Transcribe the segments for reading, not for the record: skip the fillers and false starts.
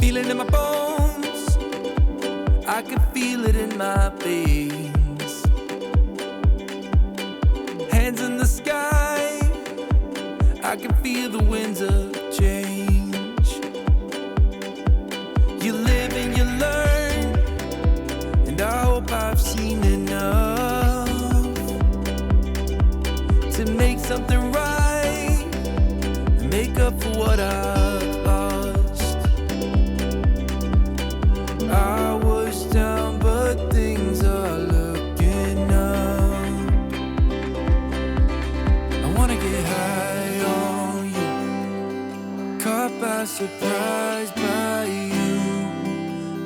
feel it in my bones, I can feel it in my veins. Hands in the sky, I can feel the winds of change. You live and you learn, and I hope I've seen enough to make something right and make up for what I've lost. I was down, but things are looking up. I wanna get high on you, caught by surprise by you.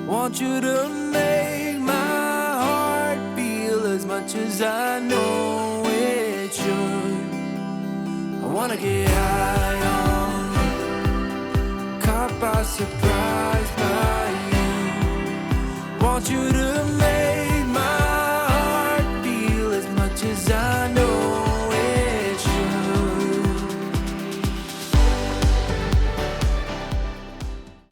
Want you to make my heart feel as much as I know it should. I wanna get high on you, caught by surprise by you. Want you to make my heart feel as much as I